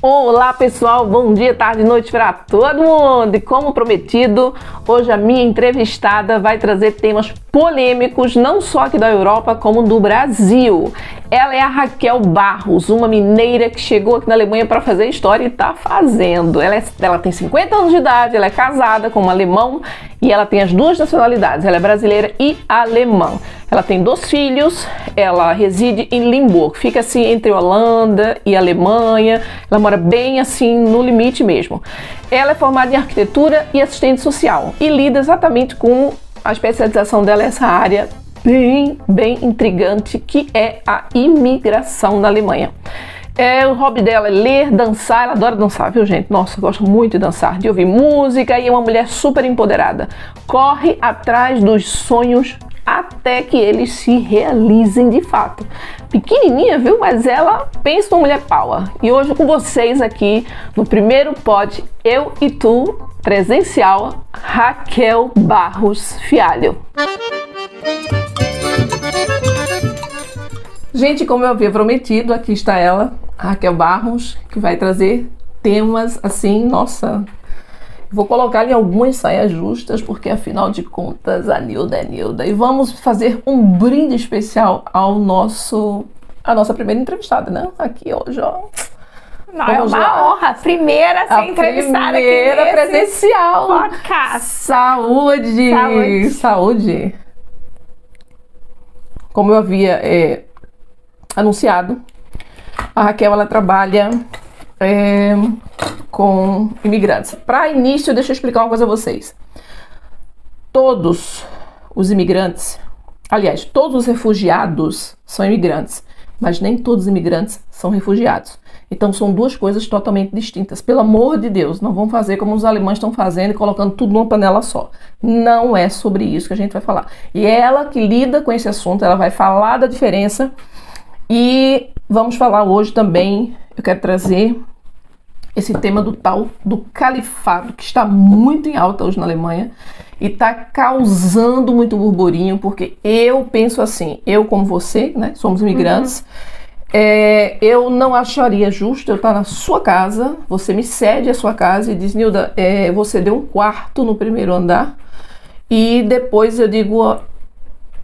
Olá pessoal, bom dia, tarde e noite para todo mundo! E como prometido, hoje a minha entrevistada vai trazer temas polêmicos, não só aqui da Europa, como do Brasil. Ela é a Raquel Barros, uma mineira que chegou aqui na Alemanha para fazer história e está fazendo. Ela tem 50 anos de idade, ela é casada com um alemão e ela tem as duas nacionalidades, ela é brasileira e alemã. Ela tem 2 filhos, ela reside em Limburgo, fica assim entre Holanda e Alemanha, ela mora bem assim no limite mesmo. Ela é formada em arquitetura e assistente social e lida exatamente com a especialização dela, essa área bem intrigante que é a imigração na Alemanha. O hobby dela é ler, dançar, ela adora dançar, viu gente? Nossa, gosta muito de dançar, de ouvir música e é uma mulher super empoderada. Corre atrás dos sonhos até que eles se realizem de fato. Pequenininha, viu? Mas ela pensa numa mulher power. E hoje com vocês aqui no primeiro pod Eu e Tu presencial, Raquel Barros Fialho. Gente, como eu havia prometido, aqui está ela, a Raquel Barros, que vai trazer temas assim, nossa... Vou colocar ali algumas saias justas, porque afinal de contas a Nilda é Nilda. E vamos fazer um brinde especial a nossa primeira entrevistada, né? Aqui hoje, ó. Não, é uma honra. Primeira a ser entrevistada aqui. Primeira presencial. Podcast. Saúde. Como eu havia anunciado, a Raquel, ela trabalha com imigrantes. Para início, deixa eu explicar uma coisa a vocês. Todos os imigrantes, aliás, todos os refugiados são imigrantes, mas nem todos os imigrantes são refugiados. Então são duas coisas totalmente distintas. Pelo amor de Deus, não vão fazer como os alemães estão fazendo e colocando tudo numa panela só. Não é sobre isso que a gente vai falar. E é ela que lida com esse assunto, ela vai falar da diferença. E vamos falar hoje também, eu quero trazer esse tema do califado, que está muito em alta hoje na Alemanha e está causando muito burburinho, porque eu penso assim, eu como você, né, somos imigrantes, eu não acharia justo eu estar na sua casa, você me cede a sua casa e diz, Nilda, você deu um quarto no primeiro andar e depois eu digo,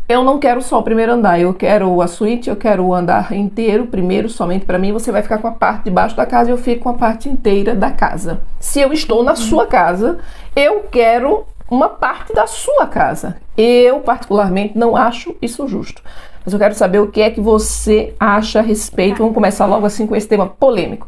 eu não quero só o primeiro andar, eu quero a suíte, eu quero o andar inteiro, primeiro, somente para mim, você vai ficar com a parte de baixo da casa e eu fico com a parte inteira da casa. Se eu estou na sua casa, eu quero uma parte da sua casa. Eu, particularmente, não acho isso justo. Mas eu quero saber o que é que você acha a respeito. Vamos começar logo assim com esse tema polêmico.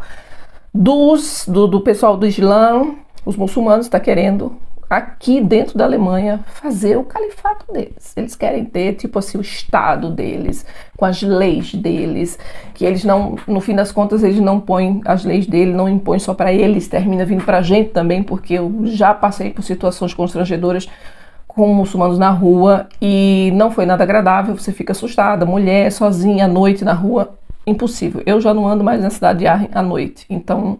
Do pessoal do Islã, os muçulmanos estão querendo aqui dentro da Alemanha fazer o califato deles. Eles querem ter tipo assim o estado deles, com as leis deles, que eles não, no fim das contas eles não põem as leis dele, não impõem só para eles, termina vindo pra gente também, porque eu já passei por situações constrangedoras com muçulmanos na rua e não foi nada agradável, você fica assustada, mulher sozinha à noite na rua, impossível. Eu já não ando mais na cidade de Aachen à noite, então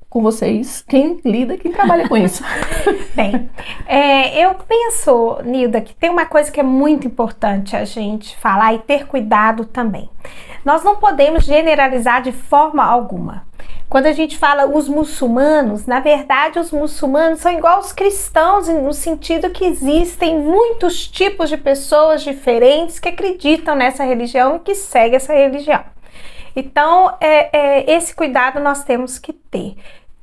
com vocês, quem trabalha com isso. Bem, eu penso, Nilda, que tem uma coisa que é muito importante a gente falar e ter cuidado também. Nós não podemos generalizar de forma alguma. Quando a gente fala os muçulmanos, na verdade os muçulmanos são igual aos cristãos no sentido que existem muitos tipos de pessoas diferentes que acreditam nessa religião e que seguem essa religião. Então, esse cuidado nós temos que ter.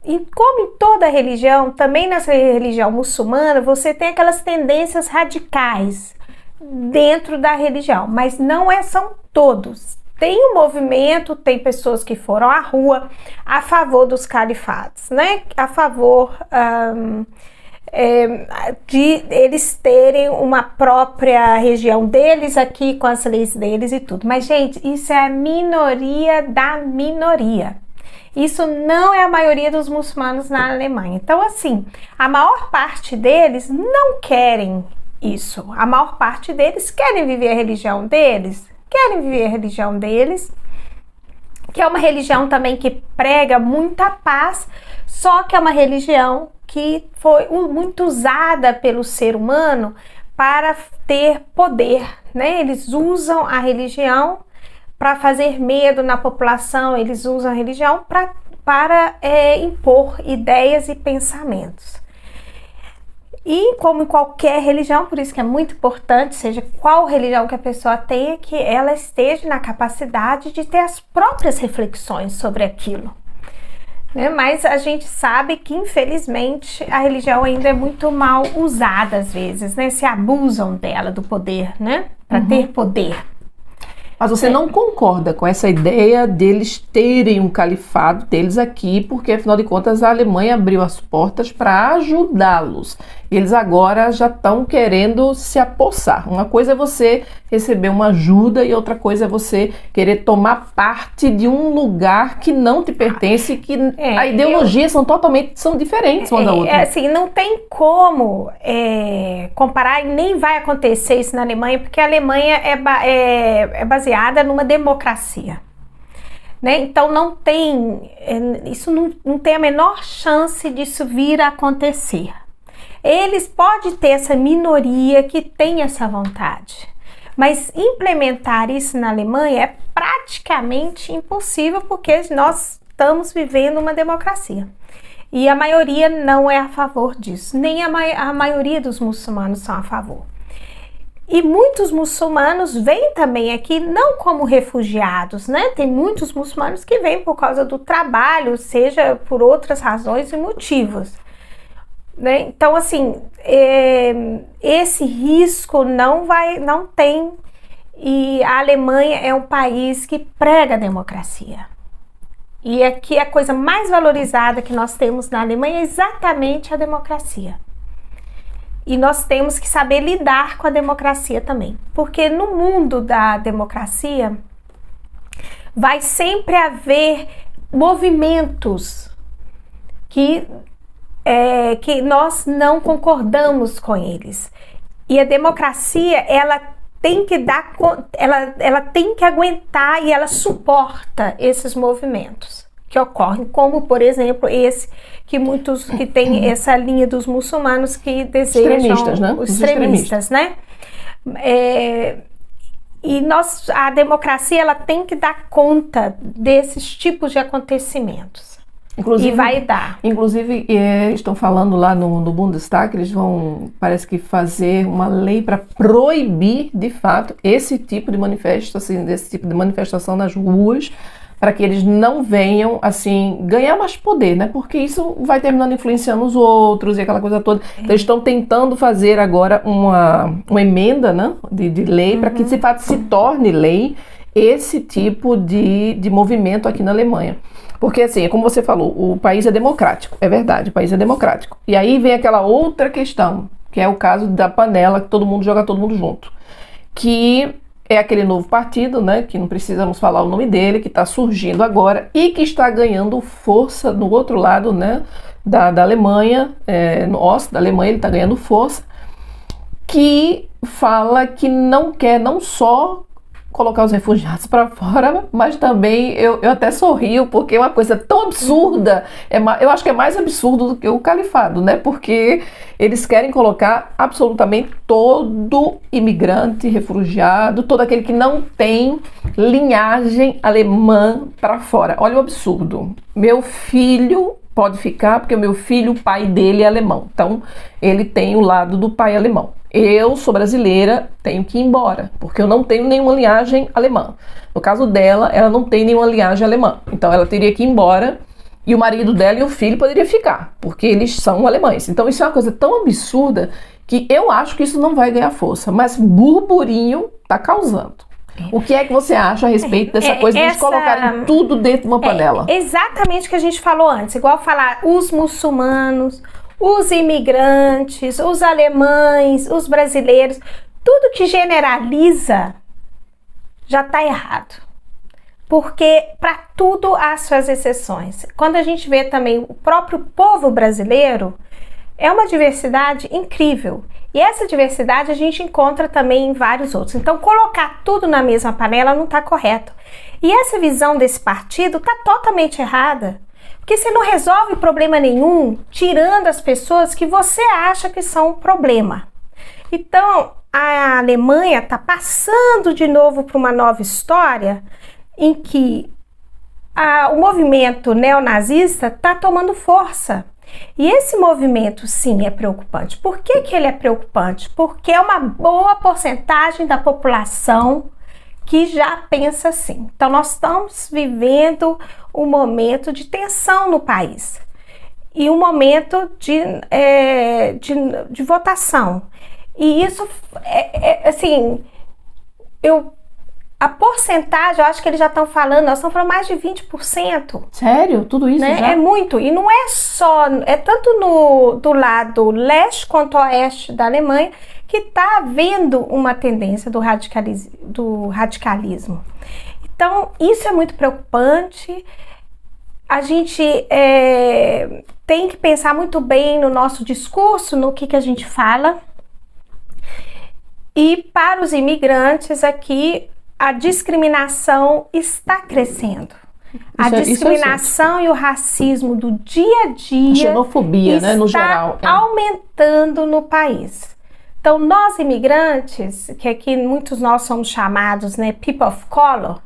E como em toda religião, também nessa religião muçulmana, você tem aquelas tendências radicais dentro da religião, mas não são todos. Tem um movimento, tem pessoas que foram à rua a favor dos califados, né? A favor de eles terem uma própria região deles aqui com as leis deles e tudo. Mas, gente, isso é a minoria da minoria. Isso não é a maioria dos muçulmanos na Alemanha. Então, assim, a maior parte deles não querem isso. A maior parte deles querem viver a religião deles, que é uma religião também que prega muita paz, só que é uma religião que foi muito usada pelo ser humano para ter poder, né? Eles usam a religião para fazer medo na população, eles usam a religião para impor ideias e pensamentos. E como em qualquer religião, por isso que é muito importante, seja qual religião que a pessoa tenha, que ela esteja na capacidade de ter as próprias reflexões sobre aquilo. Mas a gente sabe que, infelizmente, a religião ainda é muito mal usada às vezes, né? Se abusam dela, do poder, né? Para ter poder. Mas você não concorda com essa ideia deles terem um califado deles aqui, porque afinal de contas a Alemanha abriu as portas para ajudá-los. Eles agora já estão querendo se apossar. Uma coisa é você receber uma ajuda e outra coisa é você querer tomar parte de um lugar que não te pertence, que a ideologia são diferentes uma da outra. Assim, não tem como comparar, e nem vai acontecer isso na Alemanha, porque a Alemanha é baseada numa democracia. Né? Então não tem, isso não tem a menor chance disso vir a acontecer. Eles podem ter essa minoria que tem essa vontade, mas implementar isso na Alemanha é praticamente impossível, porque nós estamos vivendo uma democracia e a maioria não é a favor disso, nem a maioria dos muçulmanos são a favor. E muitos muçulmanos vêm também aqui não como refugiados, né? Tem muitos muçulmanos que vêm por causa do trabalho, seja por outras razões e motivos. Né? Então, assim, esse risco não tem, e a Alemanha é um país que prega a democracia. E aqui a coisa mais valorizada que nós temos na Alemanha é exatamente a democracia. E nós temos que saber lidar com a democracia também, porque no mundo da democracia vai sempre haver movimentos que nós não concordamos com eles. E a democracia, ela tem que ela tem que aguentar, e ela suporta esses movimentos que ocorrem, como por exemplo esse que tem essa linha dos muçulmanos que desejam os extremistas, né? E a democracia, ela tem que dar conta desses tipos de acontecimentos. Inclusive, e vai dar. Inclusive, estão falando lá no Bundestag, eles vão, parece que, fazer uma lei para proibir, de fato, esse tipo de manifestação nas ruas, para que eles não venham, assim, ganhar mais poder, né? Porque isso vai terminando influenciando os outros e aquela coisa toda. Então, eles estão tentando fazer agora uma emenda, né, de lei, para que, de fato, se torne lei esse tipo de movimento aqui na Alemanha. Porque, assim, como você falou, o país é democrático, é verdade, o país é democrático. E aí vem aquela outra questão, que é o caso da panela, que todo mundo joga todo mundo junto. Que é aquele novo partido, né, que não precisamos falar o nome dele, que está surgindo agora e que está ganhando força no outro lado, né, da Alemanha, no oeste da Alemanha ele está ganhando força, que fala que não quer não só colocar os refugiados para fora, mas também eu até sorrio, porque é uma coisa tão absurda, eu acho que é mais absurdo do que o califado, né? Porque eles querem colocar absolutamente todo imigrante, refugiado, todo aquele que não tem linhagem alemã para fora. Olha o absurdo. Meu filho pode ficar, porque o meu filho, o pai dele é alemão, então ele tem o lado do pai alemão. Eu sou brasileira, tenho que ir embora, porque eu não tenho nenhuma linhagem alemã. No caso dela, ela não tem nenhuma linhagem alemã, então ela teria que ir embora, e o marido dela e o filho poderiam ficar, porque eles são alemães. Então isso é uma coisa tão absurda que eu acho que isso não vai ganhar força, mas burburinho está causando. O que é que você acha a respeito dessa coisa de eles colocarem tudo dentro de uma panela? Exatamente o que a gente falou antes, igual falar os muçulmanos, os imigrantes, os alemães, os brasileiros, tudo que generaliza já está errado. Porque para tudo há suas exceções. Quando a gente vê também o próprio povo brasileiro, é uma diversidade incrível. E essa diversidade a gente encontra também em vários outros. Então, colocar tudo na mesma panela não está correto. E essa visão desse partido está totalmente errada. Porque você não resolve problema nenhum tirando as pessoas que você acha que são um problema. Então, a Alemanha está passando de novo para uma nova história em que o movimento neonazista está tomando força. E esse movimento, sim, é preocupante. Por que que ele é preocupante? Porque é uma boa porcentagem da população que já pensa assim. Então, nós estamos vivendo um momento de tensão no país e um momento de votação. E isso, assim, a porcentagem, eu acho que eles já estão falando, nós estamos falando mais de 20%. Sério? Tudo isso, né? já? É muito. E não é só, é tanto do lado leste quanto oeste da Alemanha que está havendo uma tendência do radicalismo. Então, isso é muito preocupante. A gente tem que pensar muito bem no nosso discurso, no que a gente fala. E para os imigrantes aqui, a discriminação está crescendo. A discriminação e o racismo do dia a dia, a xenofobia, né, no geral, aumentando no país. Então, nós imigrantes, que aqui muitos nós somos chamados, né, people of color,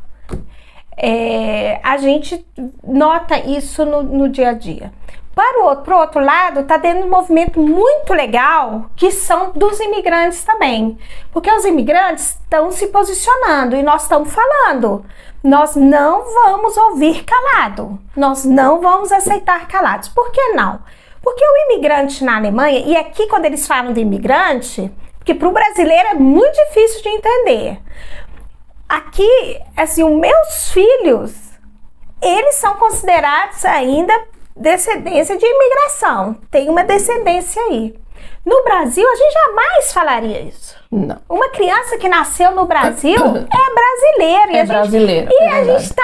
a gente nota isso no dia a dia. Para o outro lado, está tendo um movimento muito legal que são dos imigrantes também. Porque os imigrantes estão se posicionando e nós estamos falando. Nós não vamos ouvir calado. Nós não vamos aceitar calados. Por que não? Porque o imigrante na Alemanha, e aqui quando eles falam de imigrante, porque para o brasileiro é muito difícil de entender. Aqui, assim, os meus filhos, eles são considerados ainda descendência de imigração, tem uma descendência aí. No Brasil, a gente jamais falaria isso. Não. Uma criança que nasceu no Brasil é brasileira. Brasileira. E a gente está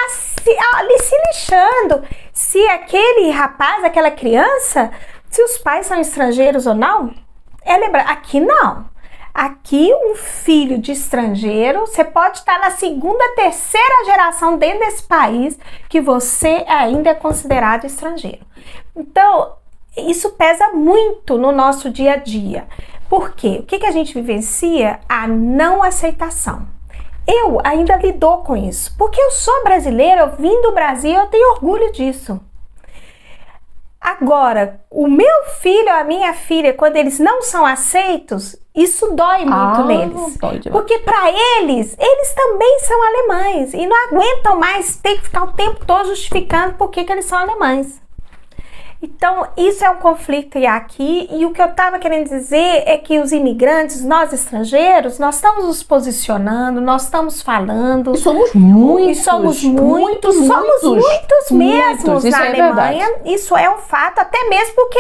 ali se lixando se aquele rapaz, aquela criança, se os pais são estrangeiros ou não. Aqui não. Aqui, um filho de estrangeiro, você pode estar na segunda, terceira geração dentro desse país que você ainda é considerado estrangeiro. Então, isso pesa muito no nosso dia a dia. Por quê? O que a gente vivencia? A não aceitação. Eu ainda lido com isso, porque eu sou brasileira, eu vim do Brasil, eu tenho orgulho disso. Agora, o meu filho, a minha filha, quando eles não são aceitos, isso dói muito neles. Porque para eles também são alemães e não aguentam mais ter que ficar o tempo todo justificando por que eles são alemães. Então, isso é um conflito aqui, e o que eu estava querendo dizer é que os imigrantes, nós estrangeiros, nós estamos nos posicionando, nós estamos falando. E somos muitos. Somos muitos mesmos na Alemanha. Isso é um fato, até mesmo porque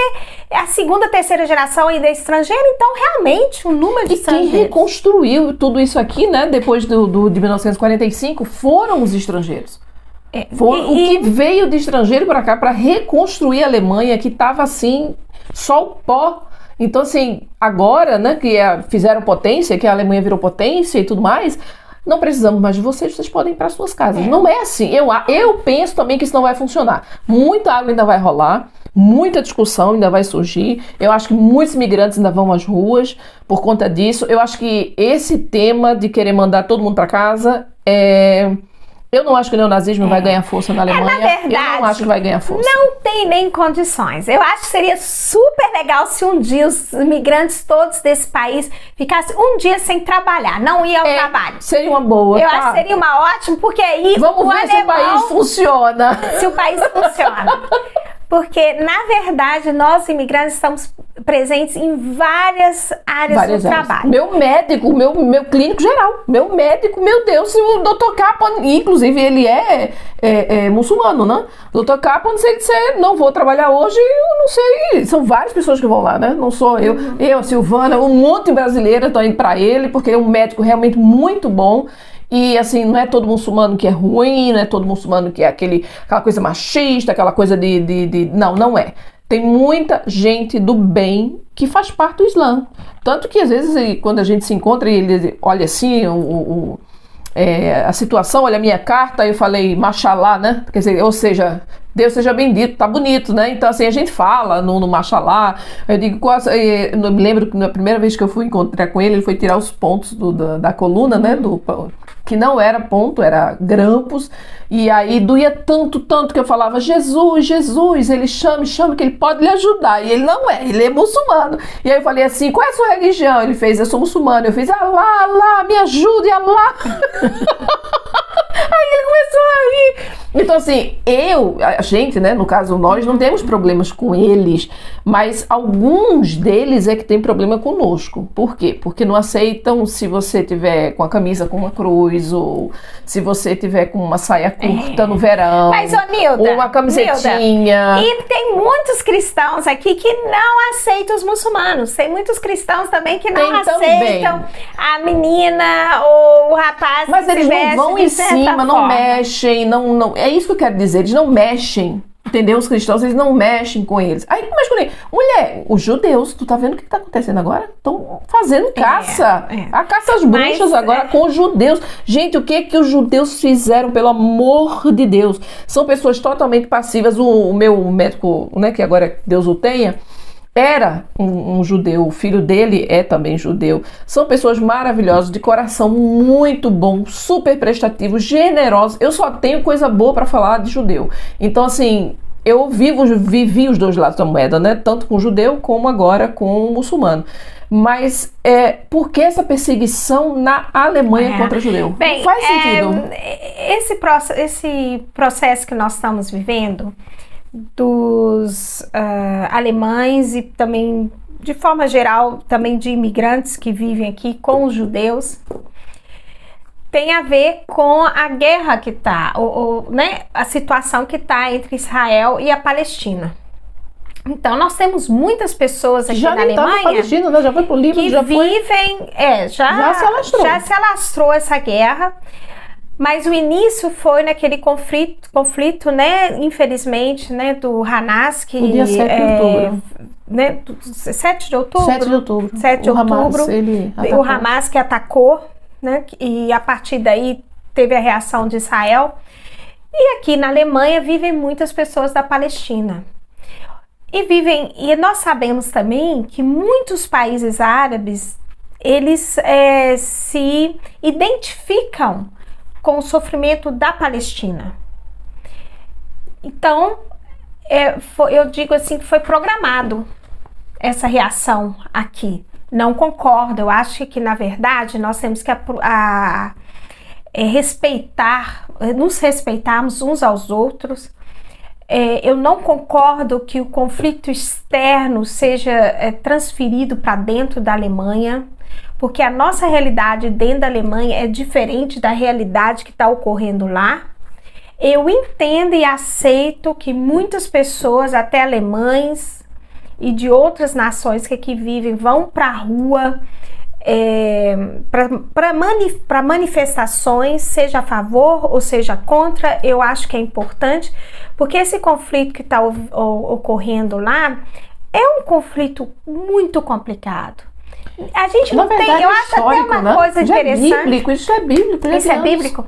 é a segunda, terceira geração ainda é estrangeira, então realmente o número de estrangeiros. Quem reconstruiu tudo isso aqui, né, depois de 1945, foram os estrangeiros. O que veio de estrangeiro para cá para reconstruir a Alemanha, que estava assim, só o pó. Então, assim, agora, né, que fizeram potência, que a Alemanha virou potência e tudo mais, não precisamos mais de vocês podem ir para suas casas. Não é assim. Eu penso também que isso não vai funcionar. Muita água ainda vai rolar, muita discussão ainda vai surgir. Eu acho que muitos imigrantes ainda vão às ruas por conta disso. Eu acho que esse tema de querer mandar todo mundo para casa eu não acho que o neonazismo vai ganhar força na Alemanha. Na verdade, eu não acho que vai ganhar força. Não tem nem condições. Eu acho que seria super legal se um dia os imigrantes todos desse país ficassem um dia sem trabalhar, não iam ao trabalho. Seria uma boa. Eu acho que seria uma ótima, porque aí vamos ver se o país funciona. Se o país funciona. Porque, na verdade, nós imigrantes estamos presentes em várias áreas do trabalho. Meu médico, meu clínico geral, meu médico, meu Deus, o Dr. Kaplan, inclusive ele é muçulmano, né? Dr. Kaplan, se ele disser, não vou trabalhar hoje, eu não sei, são várias pessoas que vão lá, né? Não sou eu, a Silvana, um monte de brasileira estão indo para ele, porque ele é um médico realmente muito bom. E assim, não é todo muçulmano que é ruim, não é todo muçulmano que é aquela coisa machista, aquela coisa não é. Tem muita gente do bem que faz parte do Islã. Tanto que às vezes quando a gente se encontra e ele olha assim, a situação, olha a minha carta, eu falei, mashallah, né? Quer dizer, ou seja, Deus seja bendito, tá bonito, né? Então, assim, a gente fala no Machalá, eu digo, eu me lembro que na primeira vez que eu fui encontrar com ele, ele foi tirar os pontos da coluna, né? Que não era ponto, era grampos, e aí doía tanto que eu falava, Jesus, Jesus, ele chame, que ele pode lhe ajudar, e ele não é, ele é muçulmano. E aí eu falei assim, qual é a sua religião? Ele fez, eu sou muçulmano. Eu fiz, Alá, Alá, me ajude, Alá. Aí ele começou a rir. Então, assim, a gente, né, no caso nós, não temos problemas com eles, mas alguns deles é que tem problema conosco. Por quê? Porque não aceitam se você tiver com a camisa com uma cruz, ou se você tiver com uma saia curta no verão. Mas, ô Nilda, ou uma camisetinha. Nilda, e tem muitos cristãos aqui que não aceitam os muçulmanos. Tem muitos cristãos também que não aceitam a menina ou o rapaz. Mas eles não vão em cima, não mexem, não. É isso que eu quero dizer, eles não mexem, entendeu? Os cristãos, eles não mexem com eles. Aí começa com ele, mulher, os judeus, tu tá vendo o que tá acontecendo agora? Estão fazendo caça, a caça às bruxas agora com os judeus. Gente, o que os judeus fizeram, pelo amor de Deus? São pessoas totalmente passivas. O meu médico, né, que agora Deus o tenha, era um judeu, o filho dele é também judeu. São pessoas maravilhosas, de coração muito bom, super prestativos, generosos. Eu só tenho coisa boa para falar de judeu. Então, assim, eu vivi os dois lados da moeda, né? Tanto com o judeu como agora com o muçulmano. Mas por que essa perseguição na Alemanha contra o judeu? Bem, não faz sentido. Esse processo que nós estamos vivendo dos alemães e também, de forma geral, também de imigrantes que vivem aqui com os judeus, tem a ver com a guerra que está, né, a situação que está entre Israel e a Palestina. Então, nós temos muitas pessoas aqui na Alemanha na Palestina, né? Já foi pro Líbano, que vivem, já se alastrou essa guerra. Mas o início foi naquele conflito, né, infelizmente, né, do Hamas, que... O dia 7 de outubro. Né, 7 de outubro? 7 de outubro. 7 de outubro. O Hamas que atacou, né, e a partir daí teve a reação de Israel. E aqui na Alemanha vivem muitas pessoas da Palestina. E nós sabemos também que muitos países árabes, eles se identificam com o sofrimento da Palestina. Então, eu digo assim que foi programado essa reação aqui. Não concordo, eu acho que na verdade nós temos que nos respeitarmos uns aos outros. Eu não concordo que o conflito externo seja transferido para dentro da Alemanha, porque a nossa realidade dentro da Alemanha é diferente da realidade que está ocorrendo lá. Eu entendo e aceito que muitas pessoas, até alemães e de outras nações que aqui vivem, vão para a rua para manifestações, seja a favor ou seja contra. Eu acho que é importante, porque esse conflito que está ocorrendo lá é um conflito muito complicado. A gente não tem, eu acho até uma coisa interessante. É bíblico, isso é bíblico. Isso é bíblico.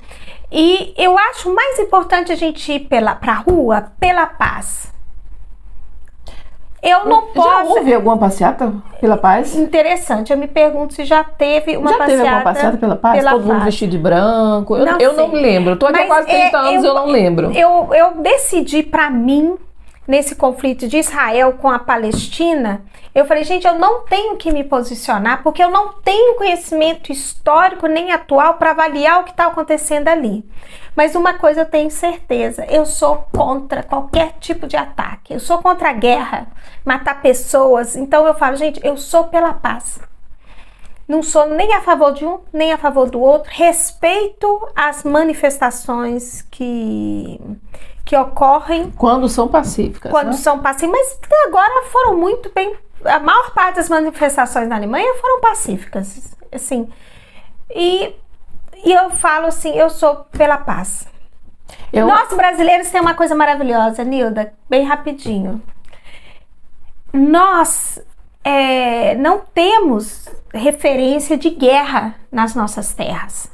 E eu acho mais importante a gente ir para a rua pela paz. Eu não posso... Já houve alguma passeata pela paz? Interessante, eu me pergunto se já teve uma passeata. Já teve alguma passeata pela paz? Todo mundo vestido de branco? Eu não me lembro. Estou aqui há quase 30 anos e eu não lembro. Eu decidi para mim, nesse conflito de Israel com a Palestina, eu falei, gente, eu não tenho que me posicionar, porque eu não tenho conhecimento histórico nem atual para avaliar o que está acontecendo ali. Mas uma coisa eu tenho certeza, eu sou contra qualquer tipo de ataque, eu sou contra a guerra, matar pessoas. Então eu falo, gente, eu sou pela paz. Não sou nem a favor de um, nem a favor do outro. Respeito as manifestações que ocorrem. Quando são pacíficas. Quando são pacíficas, mas até agora foram muito bem. A maior parte das manifestações na Alemanha foram pacíficas, assim. E eu falo assim, eu sou pela paz. Nós brasileiros temos uma coisa maravilhosa, Nilda, bem rapidinho. Nós não temos referência de guerra nas nossas terras.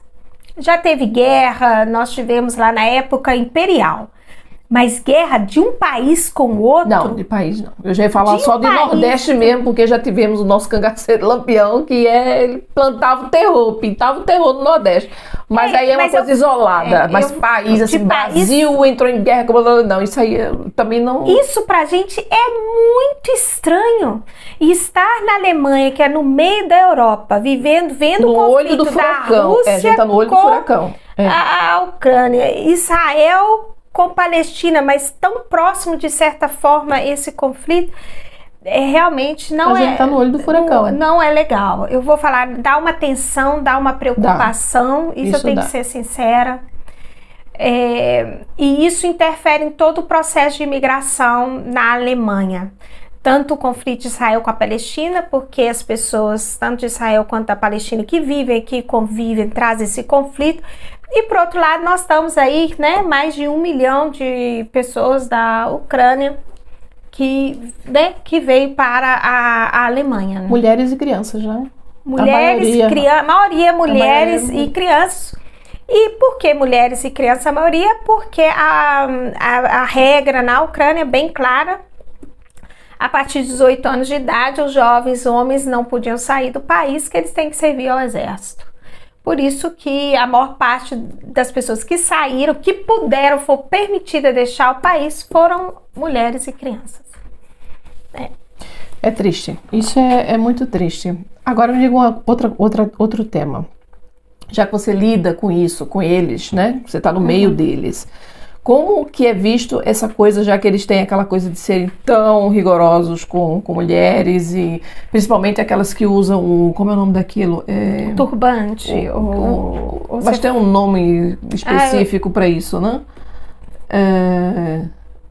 Já teve guerra, nós tivemos lá na época imperial. Mas guerra de um país com o outro? Não, de país não. Eu já ia falar De só um do país. Nordeste mesmo, porque já tivemos o nosso cangaceiro Lampião, que ele plantava o terror, pintava o terror no Nordeste. Mas aí é uma coisa isolada. Mas país, assim, Brasil entrou em guerra, não, isso aí eu também não... Isso pra gente é muito estranho. E estar na Alemanha, que é no meio da Europa, vendo no o olho do conflito da furacão. Rússia A gente tá no olho do com furacão. a Ucrânia, Israel com Palestina, mas tão próximo de certa forma esse conflito, realmente não A gente tá no olho do furacão. Não é legal. Eu vou falar, dá uma tensão, dá uma preocupação, isso eu tenho que ser sincera. E isso interfere em todo o processo de imigração na Alemanha. Tanto o conflito de Israel com a Palestina, porque as pessoas, tanto de Israel quanto da Palestina, que vivem aqui, convivem, trazem esse conflito. E por outro lado, nós estamos aí, né, mais de 1 milhão de pessoas da Ucrânia que veio para a Alemanha. Né? Mulheres e crianças, né? A maioria mulheres e crianças. E por que mulheres e crianças? A maioria porque a regra na Ucrânia é bem clara. A partir de 18 anos de idade, os jovens homens não podiam sair do país, que eles têm que servir ao exército. Por isso que a maior parte das pessoas que saíram, que puderam, foi permitida deixar o país, foram mulheres e crianças. É triste. Isso é muito triste. Agora eu digo outro tema. Já que você lida com isso, com eles, né? Você está no meio deles. Como que é visto essa coisa, já que eles têm aquela coisa de serem tão rigorosos com mulheres e principalmente aquelas que usam como é o nome daquilo? Turbante. Mas tem um nome específico para isso, né?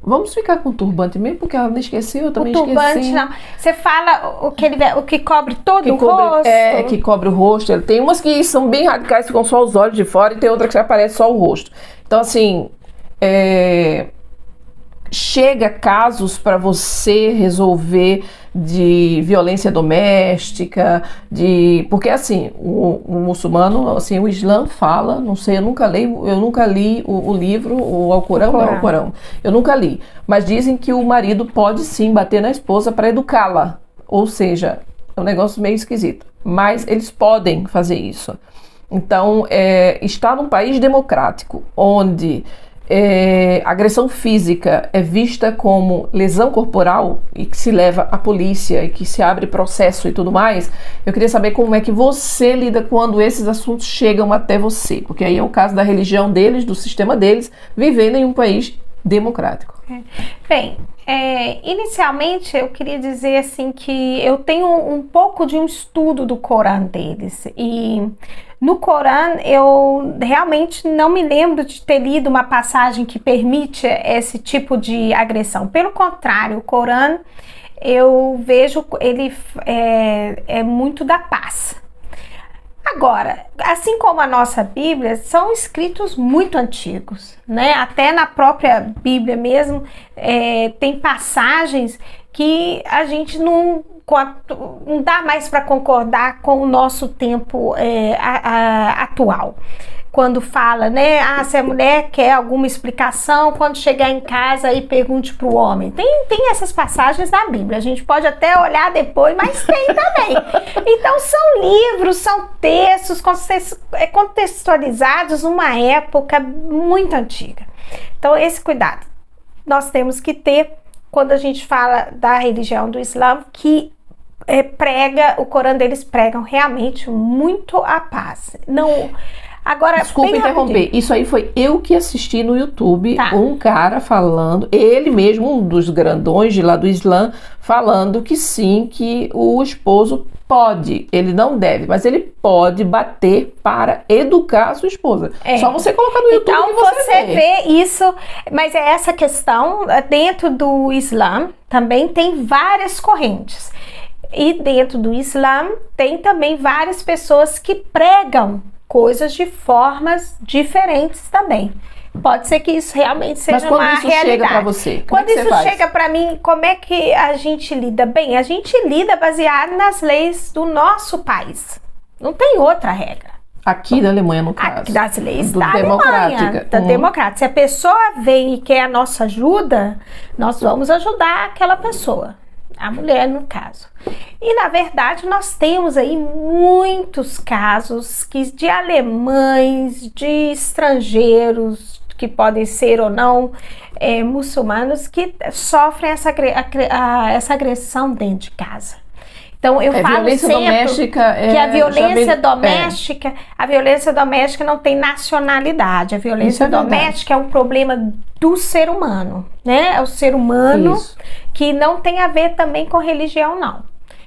Vamos ficar com o turbante mesmo, porque ela não esqueceu, eu também esqueci. O turbante, não. Você fala o que cobre todo o rosto? Que cobre o rosto. Tem umas que são bem radicais, ficam só os olhos de fora, e tem outra que aparece só o rosto. Então, assim... chega casos para você resolver de violência doméstica, porque assim, o muçulmano, assim, o Islã fala, não sei, eu nunca li o livro, o Alcorão, eu nunca li, mas dizem que o marido pode sim bater na esposa para educá-la, ou seja, é um negócio meio esquisito, mas eles podem fazer isso. Então, está num país democrático, onde agressão física é vista como lesão corporal e que se leva à polícia e que se abre processo e tudo mais, eu queria saber como é que você lida quando esses assuntos chegam até você, porque aí é o caso da religião deles, do sistema deles, vivendo em um país democrático. Bem, inicialmente eu queria dizer assim que eu tenho um pouco de um estudo do Corão deles e no Corão eu realmente não me lembro de ter lido uma passagem que permite esse tipo de agressão. Pelo contrário, o Corão eu vejo ele é muito da paz. Agora, assim como a nossa Bíblia, são escritos muito antigos, né? Até na própria Bíblia mesmo tem passagens que a gente não dá mais para concordar com o nosso tempo atual. Quando fala, né, se a mulher quer alguma explicação, quando chegar em casa aí pergunte para o homem. Tem essas passagens na Bíblia, a gente pode até olhar depois, mas tem também. Então são livros, são textos contextualizados numa época muito antiga. Então esse cuidado nós temos que ter quando a gente fala da religião do Islã, que o Corão deles pregam realmente muito a paz. Não... Agora, desculpa interromper, isso aí foi eu que assisti no YouTube, um cara falando, ele mesmo, um dos grandões de lá do Islã, falando que sim, que o esposo pode, ele não deve, mas ele pode bater para educar a sua esposa. Só você colocar no YouTube então, que você vê isso, mas essa questão, dentro do Islã, também tem várias correntes. E dentro do Islã, tem também várias pessoas que pregam coisas de formas diferentes também. Pode ser que isso realmente seja uma realidade. Mas quando isso chega para você, quando isso chega para mim, como é que a gente lida? Bem, a gente lida baseado nas leis do nosso país. Não tem outra regra. Aqui da Alemanha, no caso. Aqui das leis do da Alemanha, da democrática. Se a pessoa vem e quer a nossa ajuda, nós vamos ajudar aquela pessoa. A mulher, no caso. E, na verdade, nós temos aí muitos casos de alemães, de estrangeiros, que podem ser ou não muçulmanos, que sofrem essa agressão dentro de casa. Então, eu falo sempre doméstica que a violência doméstica não tem nacionalidade. A violência doméstica é um problema do ser humano, né? É o ser humano que não tem a ver também com religião, não.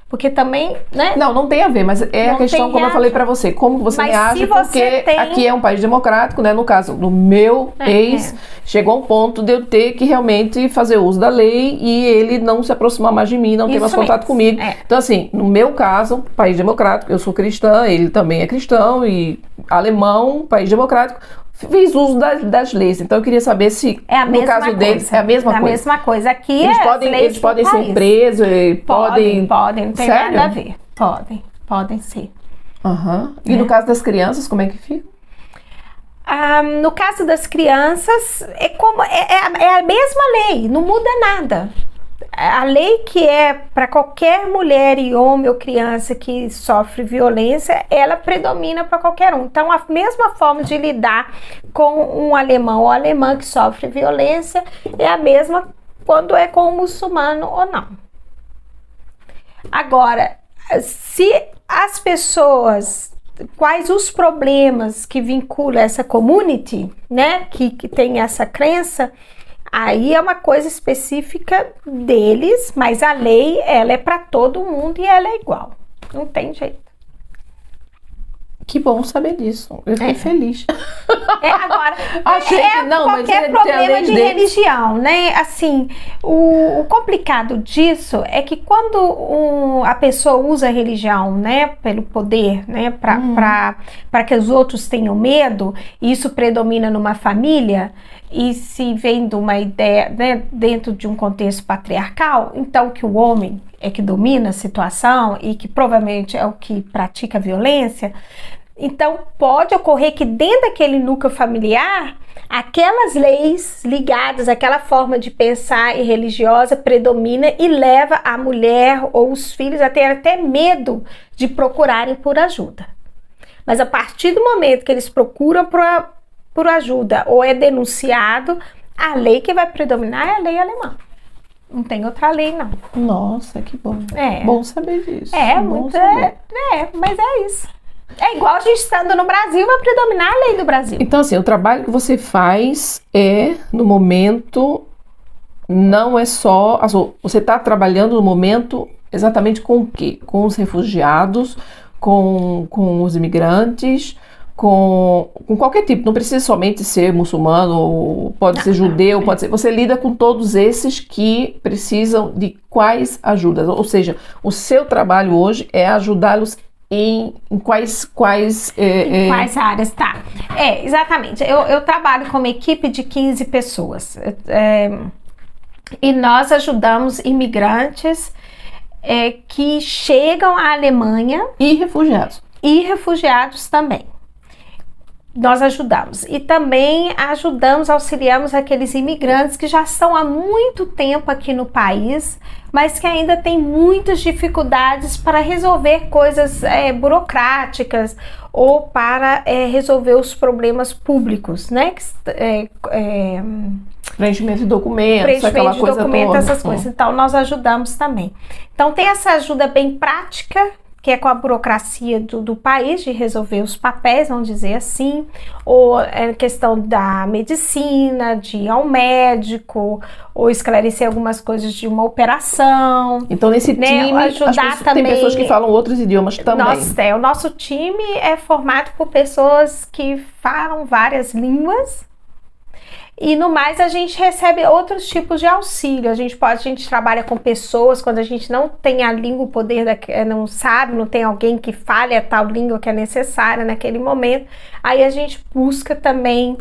Porque também, né? Não tem a ver, mas é a questão, como eu falei pra você, como você reage, porque aqui é um país democrático, né? No caso do meu ex, chegou a um ponto de eu ter que realmente fazer uso da lei e ele não se aproximar mais de mim, não ter mais contato comigo. Então, assim, no meu caso, país democrático, eu sou cristã, ele também é cristão e alemão, país democrático, fiz uso das leis. Então eu queria saber se no caso deles é a mesma coisa. É a mesma coisa. Aqui eles podem ser presos, podem, não tem nada a ver. Podem ser. E no caso das crianças, como é que fica? No caso das crianças, é a mesma lei, não muda nada. A lei que é para qualquer mulher e homem ou criança que sofre violência, ela predomina para qualquer um. Então, a mesma forma de lidar com um alemão ou alemã que sofre violência é a mesma quando é com um muçulmano ou não. Agora, se as pessoas, quais os problemas que vinculam essa community, né, que tem essa crença, aí é uma coisa específica deles, mas a lei, ela é para todo mundo e ela é igual. Não tem jeito. Que bom saber disso. Eu fiquei feliz. Agora, qualquer problema de religião, né? Assim, o complicado disso é que quando a pessoa usa a religião, né, pelo poder, né, para que os outros tenham medo, e isso predomina numa família, e se vem de uma ideia, né, dentro de um contexto patriarcal, então que o homem é que domina a situação e que provavelmente é o que pratica a violência, então pode ocorrer que dentro daquele núcleo familiar, aquelas leis ligadas àquela forma de pensar e religiosa predomina e leva a mulher ou os filhos a ter até medo de procurarem por ajuda. Mas a partir do momento que eles procuram por ajuda ou é denunciado, a lei que vai predominar é a lei alemã. Não tem outra lei, não. Nossa, que bom. Bom saber disso. Mas é isso. É igual a gente estando no Brasil, vai predominar a lei do Brasil. Então, assim, o trabalho que você faz no momento, não é só... Você está trabalhando no momento exatamente com o quê? Com os refugiados, com os imigrantes, com qualquer tipo, não precisa somente ser muçulmano, pode ser judeu, pode ser... Você lida com todos esses que precisam de quais ajudas? Ou seja, o seu trabalho hoje é ajudá-los em quais áreas, tá? Exatamente. Eu trabalho com uma equipe de 15 pessoas. E nós ajudamos imigrantes que chegam à Alemanha. E refugiados. E refugiados também. Nós ajudamos. E também auxiliamos aqueles imigrantes que já estão há muito tempo aqui no país, mas que ainda têm muitas dificuldades para resolver coisas burocráticas ou para resolver os problemas públicos, né? Preenchimento de documentos, aquela coisa toda. Essas coisas. Então, nós ajudamos também. Então, tem essa ajuda bem prática, que é com a burocracia do país, de resolver os papéis, vamos dizer assim, ou questão da medicina, de ir ao médico, ou esclarecer algumas coisas de uma operação. Então, nesse time, tem pessoas que falam outros idiomas também. O nosso time é formado por pessoas que falam várias línguas. E no mais a gente recebe outros tipos de auxílio. A gente trabalha com pessoas quando a gente não tem a língua, o poder não sabe, não tem alguém que fale a tal língua que é necessária naquele momento. Aí a gente busca também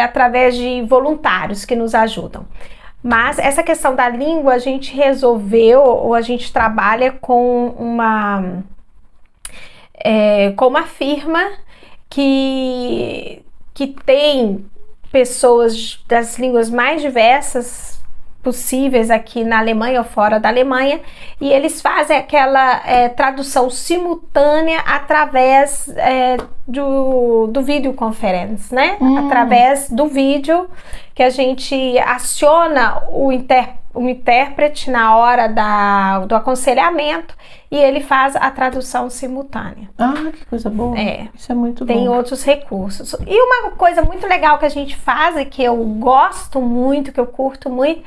através de voluntários que nos ajudam. Mas essa questão da língua a gente resolveu, ou a gente trabalha com uma firma que tem pessoas das línguas mais diversas possíveis aqui na Alemanha ou fora da Alemanha, e eles fazem aquela tradução simultânea através do videoconference, né? Através do vídeo, que a gente aciona o intérprete na hora do aconselhamento e ele faz a tradução simultânea. Ah, que coisa boa. Isso é muito bom. Tem outros recursos. E uma coisa muito legal que a gente faz e que eu gosto muito, que eu curto muito,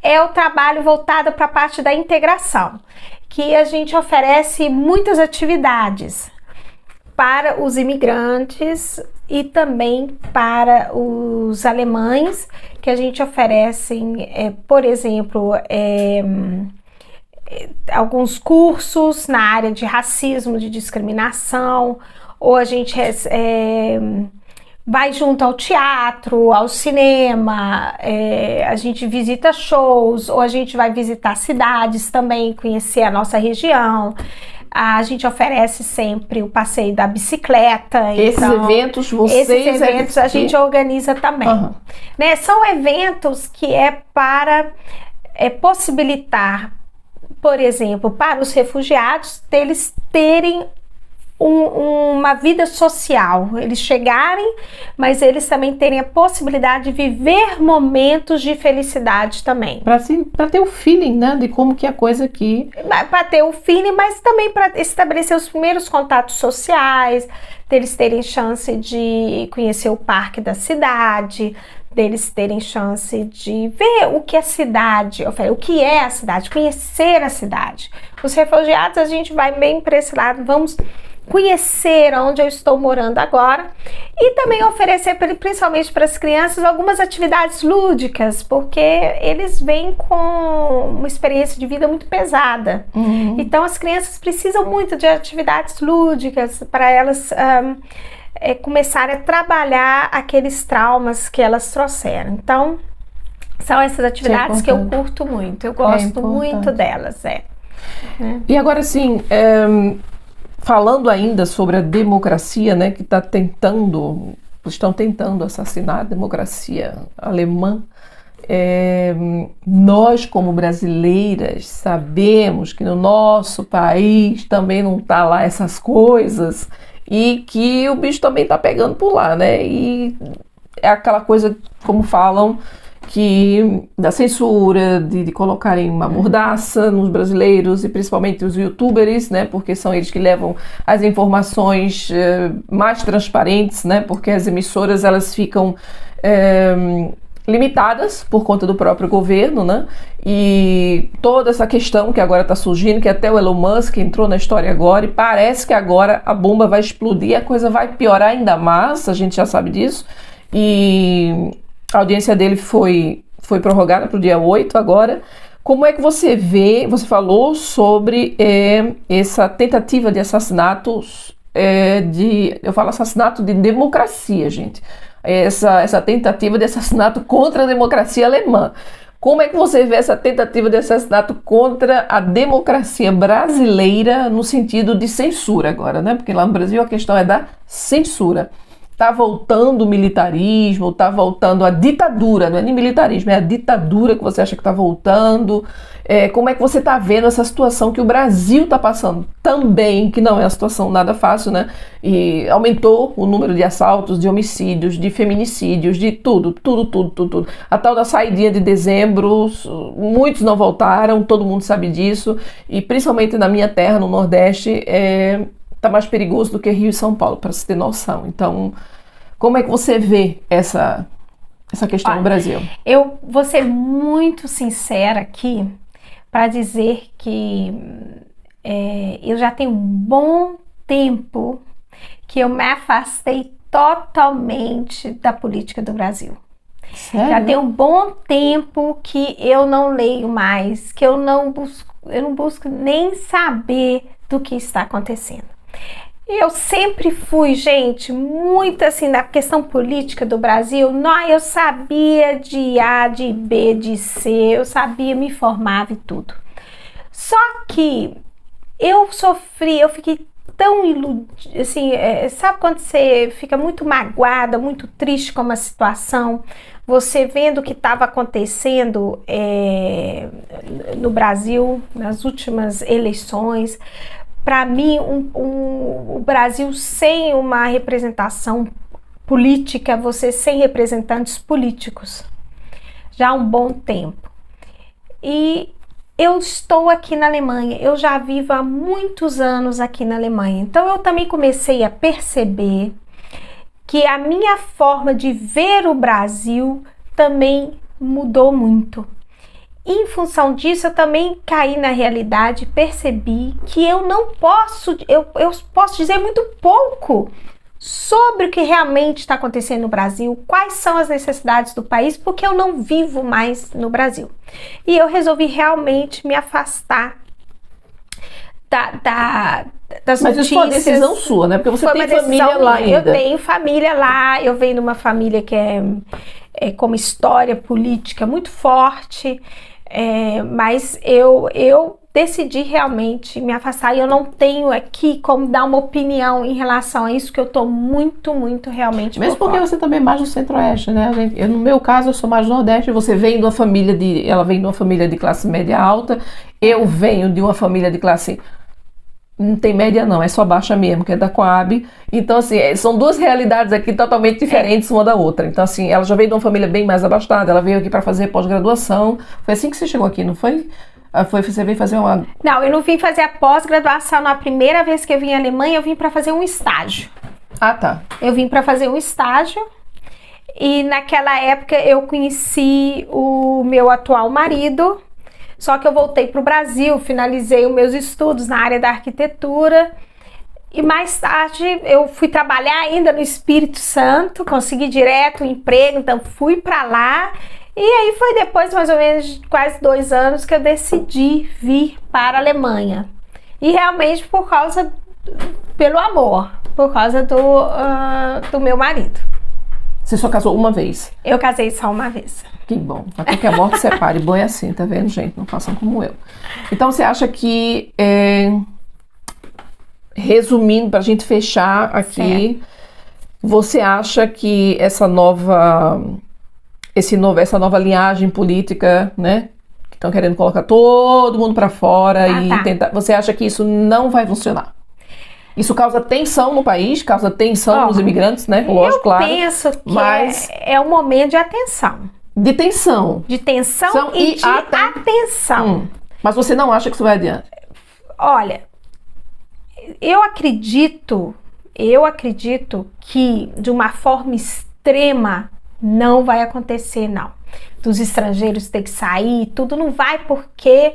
é o trabalho voltado para a parte da integração, que a gente oferece muitas atividades para os imigrantes e também para os alemães, que a gente oferece, por exemplo, alguns cursos na área de racismo, de discriminação, ou a gente vai junto ao teatro, ao cinema, a gente visita shows, ou a gente vai visitar cidades também, conhecer a nossa região. A gente oferece sempre o passeio da bicicleta. Esses eventos a gente organiza também. Né? São eventos que para possibilitar, por exemplo, para os refugiados, eles terem uma vida social, eles chegarem, mas eles também terem a possibilidade de viver momentos de felicidade também. Para ter o feeling, né, de como que é a coisa aqui. Para ter o feeling, mas também para estabelecer os primeiros contatos sociais, deles terem chance de conhecer o parque da cidade, deles terem chance de ver o que a cidade oferece, o que é a cidade, conhecer a cidade. Os refugiados, a gente vai bem para esse lado, vamos conhecer onde eu estou morando agora e também oferecer, principalmente para as crianças, algumas atividades lúdicas, porque eles vêm com uma experiência de vida muito pesada. Então as crianças precisam muito de atividades lúdicas para elas começarem a trabalhar aqueles traumas que elas trouxeram. Então são essas atividades que eu curto muito, eu gosto muito delas. E agora sim, falando ainda sobre a democracia, né, que estão tentando assassinar a democracia alemã, nós como brasileiras sabemos que no nosso país também não tá lá essas coisas e que o bicho também tá pegando por lá, né? E é aquela coisa, como falam, que da censura, de colocarem uma mordaça nos brasileiros e principalmente os youtubers, né, porque são eles que levam as informações mais transparentes, né, porque as emissoras elas ficam limitadas por conta do próprio governo, né, e toda essa questão que agora está surgindo, que até o Elon Musk entrou na história agora e parece que agora a bomba vai explodir, a coisa vai piorar ainda mais, a gente já sabe disso, e a audiência dele foi prorrogada para o dia 8 agora. Como é que você vê, você falou sobre essa tentativa de assassinato, eu falo assassinato de democracia, gente. Essa tentativa de assassinato contra a democracia alemã. Como é que você vê essa tentativa de assassinato contra a democracia brasileira no sentido de censura agora, né? Porque lá no Brasil a questão é da censura. Tá voltando o militarismo, tá voltando a ditadura, não é nem militarismo, é a ditadura que você acha que tá voltando. Como é que você tá vendo essa situação que o Brasil tá passando também, que não é uma situação nada fácil, né? E aumentou o número de assaltos, de homicídios, de feminicídios, de tudo. A tal da saidinha de dezembro, muitos não voltaram, todo mundo sabe disso, e principalmente na minha terra, no Nordeste, tá mais perigoso do que Rio e São Paulo, para se ter noção. Então, como é que você vê essa questão no Brasil? Eu vou ser muito sincera aqui para dizer que eu já tenho um bom tempo que eu me afastei totalmente da política do Brasil. Sério? Já tem um bom tempo que eu não leio mais, que eu não busco nem saber do que está acontecendo. Eu sempre fui, gente, muito assim, na questão política do Brasil, eu sabia de A, de B, de C, eu sabia, me informava e tudo. Só que eu fiquei tão assim, sabe quando você fica muito magoada, muito triste com uma situação, você vendo o que estava acontecendo no Brasil, nas últimas eleições. Para mim, o Brasil sem uma representação política, você sem representantes políticos, já há um bom tempo. E eu estou aqui na Alemanha, eu já vivo há muitos anos aqui na Alemanha, então eu também comecei a perceber que a minha forma de ver o Brasil também mudou muito. Em função disso, eu também caí na realidade, percebi que eu não posso, eu posso dizer muito pouco sobre o que realmente está acontecendo no Brasil, quais são as necessidades do país, porque eu não vivo mais no Brasil. E eu resolvi realmente me afastar das notícias. Mas isso foi uma decisão sua, né? Porque você tem família lá ainda. Eu tenho família lá, eu venho de uma família que é com uma história política muito forte, mas eu decidi realmente me afastar e eu não tenho aqui como dar uma opinião em relação a isso, que eu tô muito realmente. Mesmo porque você também é mais do Centro-Oeste, né? No meu caso, eu sou mais do Nordeste, você vem de uma família ela vem de uma família de classe média alta, eu venho de uma família de classe, não tem média não, é só baixa mesmo, que é da Coab. Então, assim, são duas realidades aqui totalmente diferentes uma da outra. Então, assim, ela já veio de uma família bem mais abastada, ela veio aqui para fazer pós-graduação. Foi assim que você chegou aqui, não foi? Você veio fazer uma... Não, eu não vim fazer a pós-graduação. Na primeira vez que eu vim à Alemanha, eu vim para fazer um estágio. Ah, tá. Eu vim para fazer um estágio e naquela época eu conheci o meu atual marido, só que eu voltei para o Brasil, finalizei os meus estudos na área da arquitetura e mais tarde eu fui trabalhar ainda no Espírito Santo, consegui direto um emprego, então fui para lá. E aí foi depois, mais ou menos, quase 2 anos que eu decidi vir para a Alemanha. E realmente pelo amor, por causa do meu marido. Você só casou uma vez? Eu casei só uma vez. Que bom. Até que a morte separe. Bom é assim, tá vendo, gente? Não façam como eu. Então, você acha que, resumindo, pra gente fechar aqui, você acha que essa nova linhagem política, né, que estão querendo colocar todo mundo para fora tentar, você acha que isso não vai funcionar? Isso causa tensão no país, causa tensão nos imigrantes, né? Lógico, claro. Eu penso que é um momento de atenção. De tensão. De tensão e de atenção. Mas você não acha que isso vai adiante? Olha, eu acredito que de uma forma extrema não vai acontecer, não. Dos estrangeiros ter que sair, tudo não vai, porque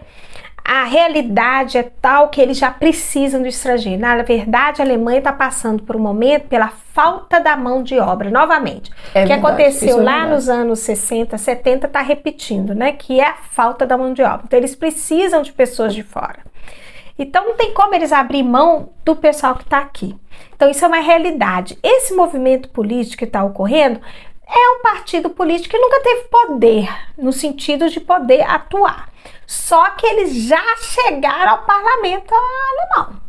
a realidade é tal que eles já precisam do estrangeiro. Na verdade, a Alemanha está passando por um momento pela falta da mão de obra, novamente. O que aconteceu lá nos anos 60, 70, está repetindo, né? Que é a falta da mão de obra. Então, eles precisam de pessoas de fora. Então, não tem como eles abrir mão do pessoal que está aqui. Então, isso é uma realidade. Esse movimento político que está ocorrendo é um partido político que nunca teve poder, no sentido de poder atuar. Só que eles já chegaram ao parlamento alemão.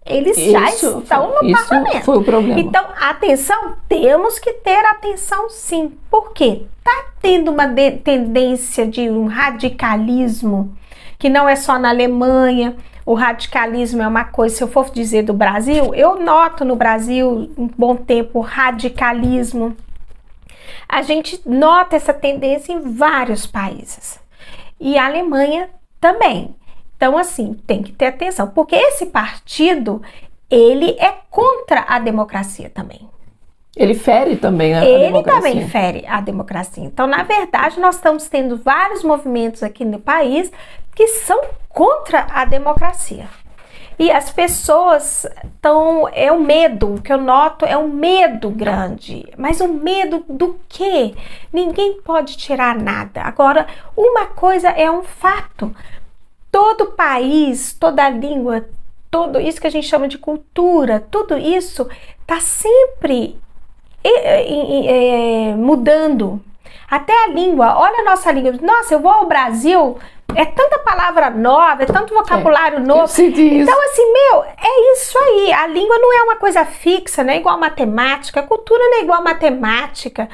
Eles já estão no parlamento. Isso foi o problema. Então, atenção, temos que ter atenção sim. Por quê? Está tendo uma tendência de um radicalismo, que não é só na Alemanha. O radicalismo é uma coisa, se eu for dizer do Brasil, eu noto no Brasil, um bom tempo, o radicalismo. A gente nota essa tendência em vários países. E a Alemanha também. Então, assim, tem que ter atenção, porque esse partido, ele é contra a democracia também. Ele fere também a democracia. Ele também fere a democracia. Então, na verdade, nós estamos tendo vários movimentos aqui no país que são contra a democracia. E as pessoas estão... É o medo, o que eu noto é um medo grande. Mas o medo do quê? Ninguém pode tirar nada. Agora, uma coisa é um fato. Todo país, toda língua, tudo isso que a gente chama de cultura, tudo isso está sempre mudando. Até a língua. Olha a nossa língua. Nossa, eu vou ao Brasil... É tanta palavra nova, é tanto vocabulário novo. Eu senti isso. Então, assim, é isso aí. A língua não é uma coisa fixa, não é igual matemática. A cultura não é igual matemática.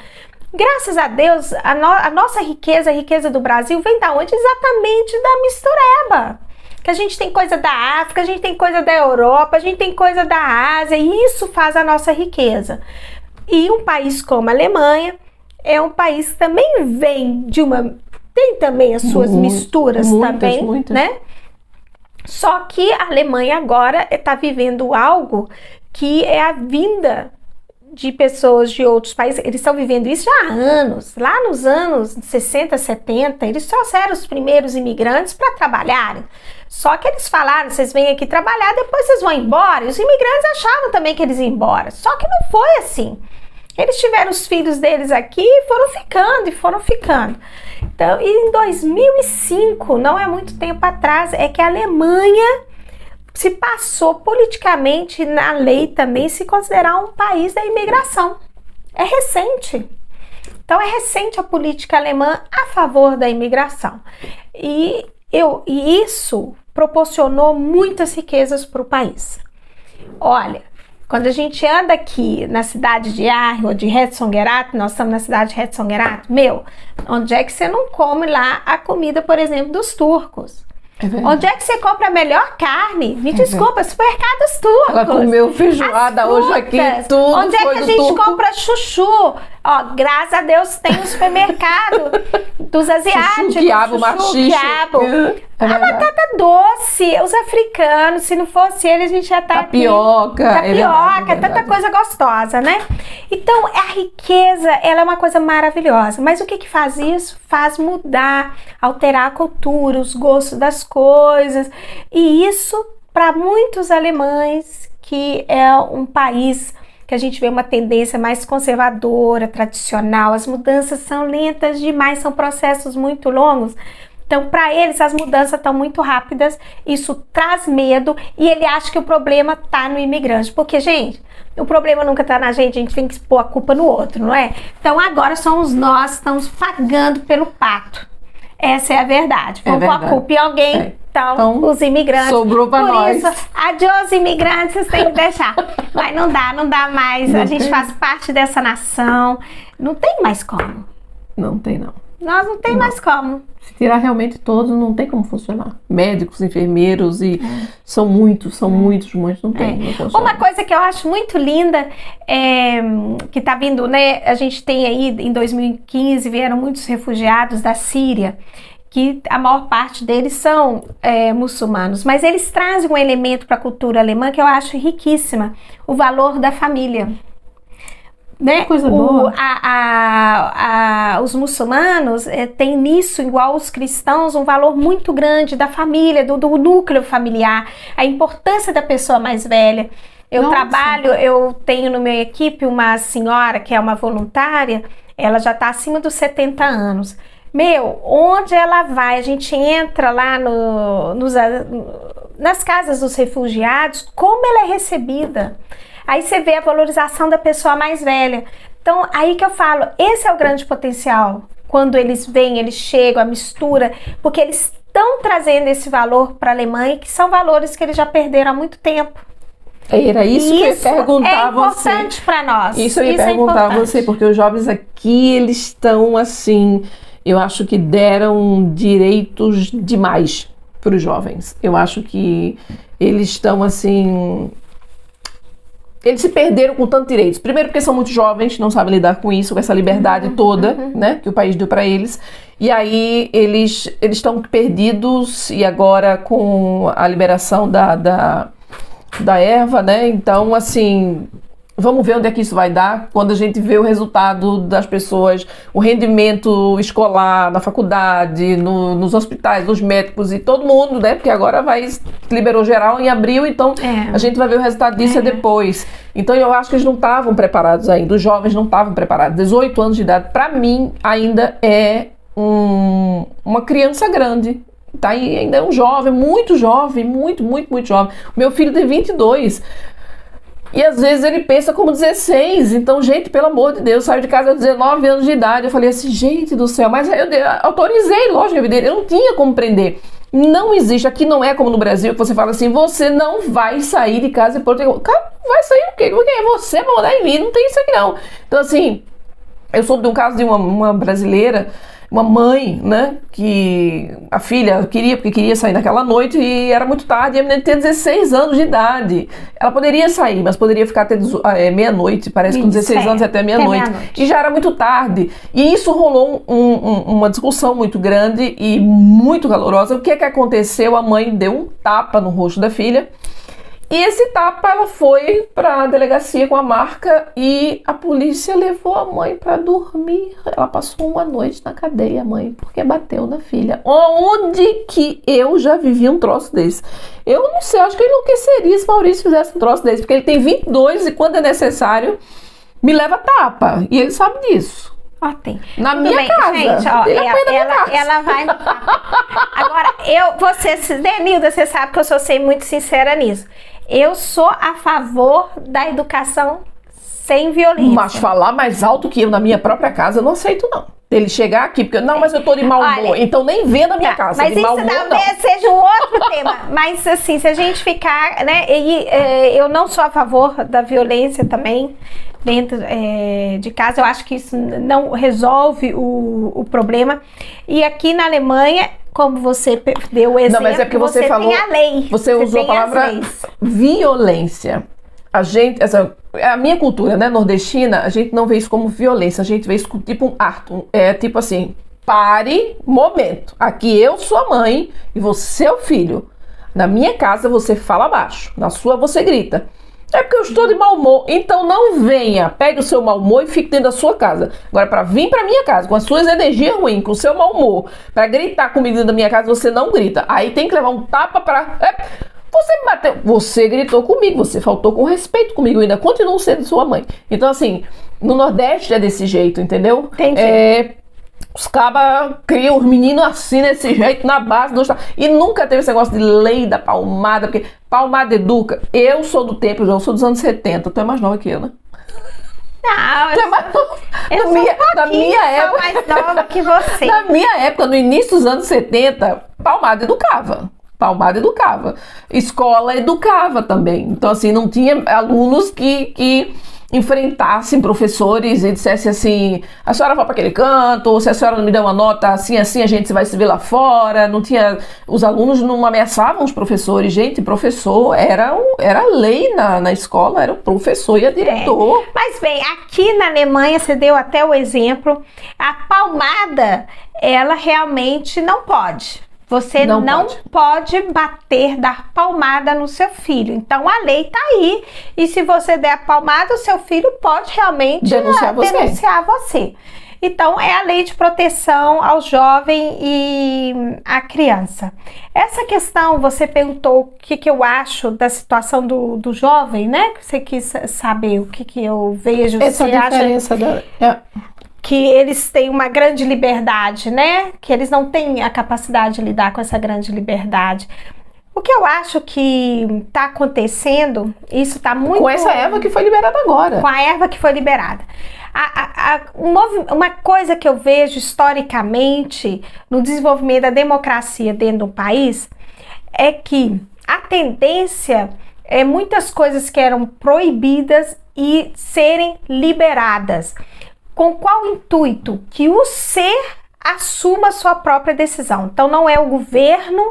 Graças a Deus, a nossa riqueza, a riqueza do Brasil, vem da onde? Exatamente da mistureba. Que a gente tem coisa da África, a gente tem coisa da Europa, a gente tem coisa da Ásia, e isso faz a nossa riqueza. E um país como a Alemanha é um país que também vem de uma... Tem também as suas misturas também, muitas. né? Só que a Alemanha agora está vivendo algo que é a vinda de pessoas de outros países. Eles estão vivendo isso já há anos. Lá nos anos 60, 70, eles trouxeram os primeiros imigrantes para trabalharem. Só que eles falaram, vocês vêm aqui trabalhar, depois vocês vão embora. E os imigrantes achavam também que eles iam embora. Só que não foi assim. Eles tiveram os filhos deles aqui e foram ficando. Então, em 2005, não é muito tempo atrás, é que a Alemanha se passou politicamente na lei também se considerar um país da imigração. É recente. Então, é recente a política alemã a favor da imigração. E isso proporcionou muitas riquezas para o país. Olha, quando a gente anda aqui na cidade de Aarau, de Herzogenaurach, nós estamos na cidade de Herzogenaurach, onde é que você não come lá a comida, por exemplo, dos turcos? Onde é que você compra a melhor carne? Me desculpa, supermercados turcos. Ela comeu feijoada hoje aqui, tudo. Onde é que a gente compra chuchu? Ó, graças a Deus tem um supermercado dos asiáticos. Chuchu, quiabo, machixe. A batata doce, os africanos, se não fosse ele, a gente já tá tapioca, aqui. Tapioca, tanta coisa gostosa, né? Então, a riqueza, ela é uma coisa maravilhosa. Mas o que que faz isso? Faz mudar, alterar a cultura, os gostos das coisas. E isso, para muitos alemães, que é um país que a gente vê uma tendência mais conservadora, tradicional, as mudanças são lentas demais, são processos muito longos. Então, para eles, as mudanças estão muito rápidas, isso traz medo e ele acha que o problema está no imigrante. Porque, gente, o problema nunca está na gente, a gente tem que pôr a culpa no outro, não é? Então, agora somos nós que estamos pagando pelo pato. Essa é a verdade. Vamos pôr a culpa em alguém. Então, os imigrantes. Sobrou para nós. Por isso, adiós imigrantes, vocês têm que deixar. Mas não dá mais. A gente faz parte dessa nação. Não tem mais como. Não tem, não. Nós não tem mais como. Se tirar realmente todos, não tem como funcionar. Médicos, enfermeiros, e são muitos, não tem. Não uma coisa que eu acho muito linda, que tá vindo, né? A gente tem aí, em 2015, vieram muitos refugiados da Síria, que a maior parte deles são muçulmanos, mas eles trazem um elemento para a cultura alemã que eu acho riquíssima, o valor da família. Né? Coisa boa. Os muçulmanos têm nisso, igual os cristãos, um valor muito grande da família, do núcleo familiar, a importância da pessoa mais velha. Eu tenho no meu equipe uma senhora que é uma voluntária, ela já está acima dos 70 anos. Onde ela vai, a gente entra lá nas casas dos refugiados, como ela é recebida. Aí você vê a valorização da pessoa mais velha. Então, aí que eu falo, esse é o grande potencial. Quando eles vêm, eles chegam, a mistura, porque eles estão trazendo esse valor para a Alemanha, que são valores que eles já perderam há muito tempo. Era isso que eu ia perguntar a você. É importante para nós. Isso eu ia perguntar a você, porque os jovens aqui, eles estão assim, eu acho que deram direitos demais para os jovens. Eu acho que eles estão assim... Eles se perderam com tantos direitos. Primeiro porque são muito jovens, não sabem lidar com isso, com essa liberdade toda, né, que o país deu para eles. E aí eles estão perdidos, e agora com a liberação da erva, né? Então, assim, vamos ver onde é que isso vai dar quando a gente vê o resultado das pessoas, o rendimento escolar na faculdade, nos hospitais, nos médicos e todo mundo, né? Porque agora liberou geral em abril, então a gente vai ver o resultado disso depois. Então eu acho que eles não estavam preparados ainda, os jovens não estavam preparados. 18 anos de idade, para mim, ainda é uma criança grande. Tá? E ainda é um jovem, muito jovem, muito jovem. Meu filho tem 22. E às vezes ele pensa como 16. Então, gente, pelo amor de Deus, saiu de casa aos 19 anos de idade. Eu falei assim, gente do céu, mas eu autorizei, lógico, evidente, eu não tinha como prender. Não existe, aqui não é como no Brasil, que você fala assim, você não vai sair de casa e pôr... Cara, vai sair o quê? Quem é você pra mandar em mim? Não tem isso aqui não. Então assim, eu soube de um caso de uma brasileira, uma mãe, né, que a filha porque queria sair naquela noite e era muito tarde, e a menina tinha 16 anos de idade. Ela poderia sair, mas poderia ficar até meia-noite, parece que com 16 anos até meia-noite. E já era muito tarde. E isso rolou uma discussão muito grande e muito calorosa. O que é que aconteceu? A mãe deu um tapa no rosto da filha. E esse tapa, ela foi para a delegacia com a marca e a polícia levou a mãe para dormir. Ela passou uma noite na cadeia, mãe, porque bateu na filha. Onde que eu já vivi um troço desse? Eu não sei, acho que eu enlouqueceria se Maurício fizesse um troço desse, porque ele tem 22 e quando é necessário, me leva tapa. E ele sabe disso. Tem. Na minha casa. Gente, ela vai no tapa. Agora, Nilda, você sabe que eu sou sempre muito sincera nisso. Eu sou a favor da educação sem violência. Mas falar mais alto que eu na minha própria casa, eu não aceito, não. Ele chegar aqui, porque mas eu tô de mau humor, então nem vê na minha casa. Mas de mau humor, talvez seja um outro tema. Mas assim, se a gente ficar, né? Eu não sou a favor da violência também dentro de casa. Eu acho que isso não resolve o problema. E aqui na Alemanha, como você deu o exemplo, não, mas é porque você falou, tem a lei. Você usou a palavra violência. A minha cultura, né, nordestina, a gente não vê isso como violência, a gente vê isso como tipo um ato. É tipo assim, pare, momento. Aqui eu sou a mãe e você é o filho. Na minha casa você fala baixo, na sua você grita. É porque eu estou de mau humor, então não venha, pegue o seu mau humor e fique dentro da sua casa. Agora, para vir para minha casa com as suas energias ruins, com o seu mau humor, para gritar comigo dentro da minha casa, você não grita. Aí tem que levar um tapa para... Você me bateu, você gritou comigo, você faltou com respeito comigo, eu ainda continuo sendo sua mãe. Então, assim, no Nordeste é desse jeito, entendeu? Entendi. Os cabas criam os meninos assim, desse jeito, na base do... E nunca teve esse negócio de lei da palmada, porque palmada educa. Eu sou do tempo, eu sou dos anos 70, tu é mais nova que eu, né? Não, tu é mais nova. Na minha época, mais nova que você. Na minha época, no início dos anos 70, palmada educava. Palmada educava. Escola educava também. Então, assim, não tinha alunos que enfrentassem professores e dissessem assim, a senhora vai para aquele canto, ou se a senhora não me der uma nota assim, assim, a gente vai se ver lá fora. Não tinha... Os alunos não ameaçavam os professores. Gente, professor era lei na escola, era o professor e a diretor. Mas bem, aqui na Alemanha, você deu até o exemplo, a palmada, ela realmente não pode. Você não pode bater, dar palmada no seu filho. Então, a lei tá aí. E se você der a palmada, o seu filho pode realmente denunciar você. Então, é a lei de proteção ao jovem e à criança. Essa questão, você perguntou o que eu acho da situação do jovem, né? Você quis saber o que eu vejo. Essa você diferença acha que eles têm uma grande liberdade, né? Que eles não têm a capacidade de lidar com essa grande liberdade. O que eu acho que está acontecendo, isso está muito... Com essa erva que foi liberada agora. Com a erva que foi liberada. Uma coisa que eu vejo historicamente no desenvolvimento da democracia dentro do país é que a tendência é muitas coisas que eram proibidas e serem liberadas. Com qual intuito? Que o ser assuma sua própria decisão. Então, não é o governo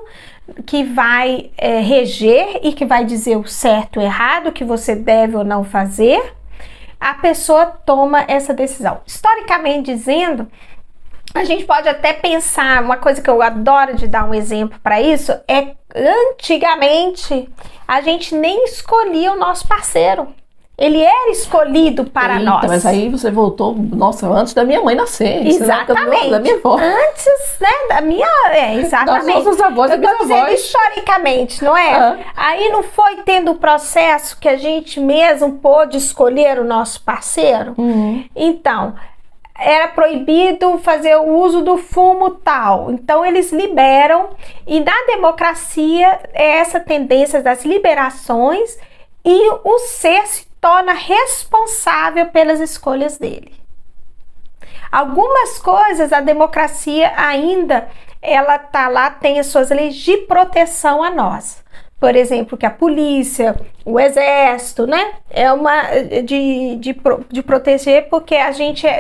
que vai reger e que vai dizer o certo ou errado, o que você deve ou não fazer. A pessoa toma essa decisão. Historicamente dizendo, a gente pode até pensar, uma coisa que eu adoro de dar um exemplo para isso, é antigamente a gente nem escolhia o nosso parceiro. Ele era escolhido para nós. Mas aí você voltou, nossa, antes da minha mãe nascer. Exatamente. Da minha avó. Antes, né, da minha... exatamente. Das nossas avós e bisavós. Historicamente, não é? Aí não foi tendo o processo que a gente mesmo pôde escolher o nosso parceiro? Então, era proibido fazer o uso do fumo tal. Então, eles liberam. E na democracia, é essa tendência das liberações e o ser se torna responsável pelas escolhas dele. Algumas coisas, a democracia ainda, ela tá lá, tem as suas leis de proteção a nós. Por exemplo, que a polícia, o exército, né? É uma de proteger, porque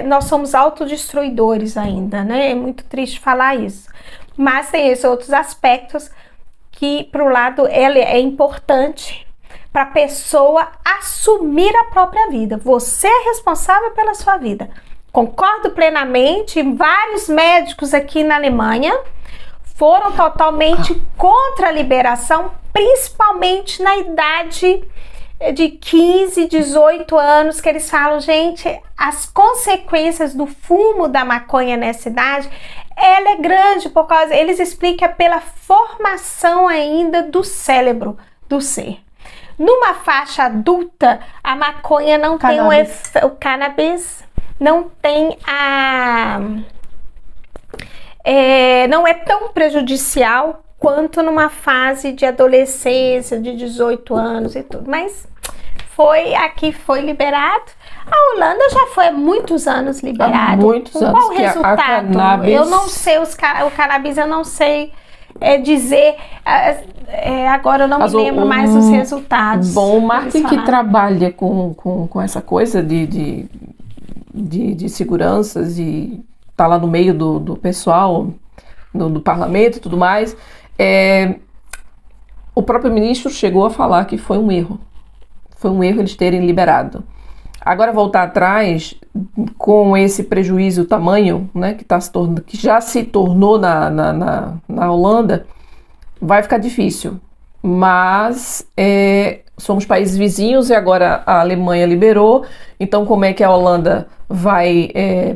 nós somos autodestruidores ainda, né? É muito triste falar isso. Mas tem esses outros aspectos que, por um lado, ela é importante para a pessoa assumir a própria vida. Você é responsável pela sua vida. Concordo plenamente. Vários médicos aqui na Alemanha foram totalmente contra a liberação, principalmente na idade de 15, 18 anos, que eles falam, gente, as consequências do fumo da maconha nessa idade, ela é grande, por causa, eles explicam pela formação ainda do cérebro do ser. Numa faixa adulta, a maconha não tem o cannabis não tem não é tão prejudicial quanto numa fase de adolescência, de 18 anos e tudo, mas foi liberado. A Holanda já foi há muitos anos liberado. Há muitos anos. Qual o resultado? Cannabis... Eu não sei, o cannabis eu não sei dizer, agora eu não me lembro mais os resultados. Bom, o Martin que trabalha com essa coisa de seguranças e tá lá no meio do pessoal, do parlamento e tudo mais, o próprio ministro chegou a falar que foi um erro. Foi um erro eles terem liberado. Agora voltar atrás, com esse prejuízo tamanho, né, que já se tornou na Holanda, vai ficar difícil. Mas somos países vizinhos e agora a Alemanha liberou, então como é que a Holanda vai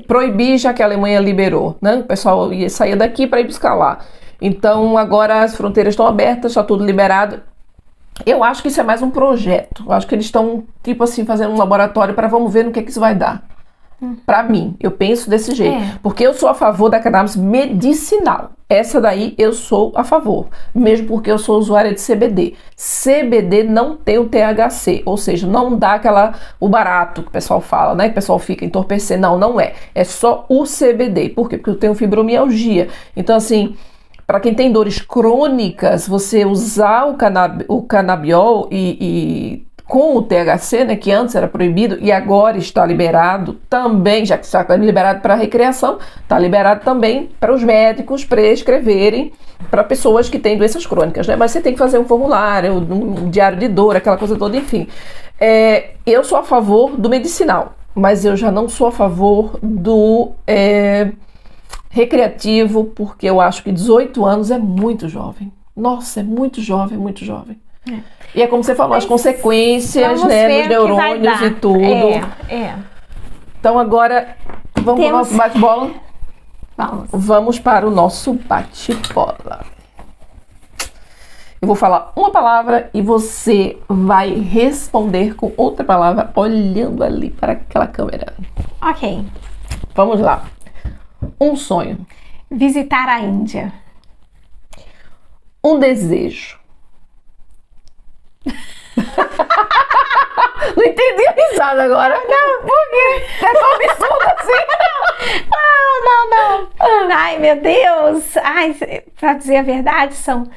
proibir, já que a Alemanha liberou, né? O pessoal ia sair daqui para ir buscar lá. Então agora as fronteiras estão abertas, está tudo liberado. Eu acho que isso é mais um projeto. Eu acho que eles estão, tipo assim, fazendo um laboratório para vamos ver no que isso vai dar. Para mim, eu penso desse jeito. Porque eu sou a favor da cannabis medicinal. Essa daí eu sou a favor. Mesmo porque eu sou usuária de CBD. CBD não tem o THC. Ou seja, não dá o barato que o pessoal fala, né? Que o pessoal fica entorpecendo. Não é. É só o CBD. Por quê? Porque eu tenho fibromialgia. Então, assim... Para quem tem dores crônicas, você usar o canabiol e com o THC, né, que antes era proibido e agora está liberado também, já que está liberado para recreação, está liberado também para os médicos prescreverem para pessoas que têm doenças crônicas, né? Mas você tem que fazer um formulário, um diário de dor, aquela coisa toda, enfim. Eu sou a favor do medicinal, mas eu já não sou a favor do... recreativo, porque eu acho que 18 anos é muito jovem. Nossa, é muito jovem, muito jovem. E é como você falou, as consequências, né, nos neurônios e tudo. Então agora, vamos para o nosso bate-bola? Vamos para o nosso bate-bola. Eu vou falar uma palavra e você vai responder com outra palavra, olhando ali para aquela câmera. Ok. Vamos lá. Um sonho. Visitar a Índia. Um desejo. Não entendi a risada agora. Não, por quê? É tão absurdo assim. Não. Ai, meu Deus. Ai, pra dizer a verdade, são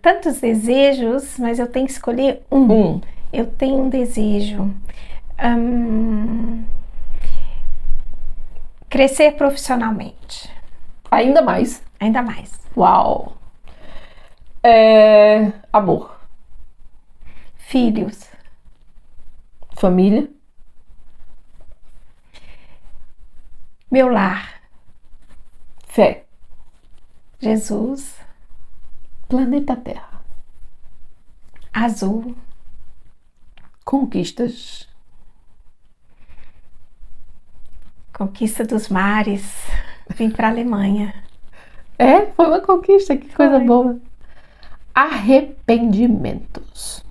tantos desejos, mas eu tenho que escolher um. Eu tenho um desejo. Crescer profissionalmente. Ainda mais. Ainda mais. Uau. Amor. Filhos. Família. Meu lar. Fé. Jesus. Planeta Terra. Azul. Conquistas. Conquista dos mares. Vim para a Alemanha. Foi uma conquista, que coisa boa. Arrependimentos.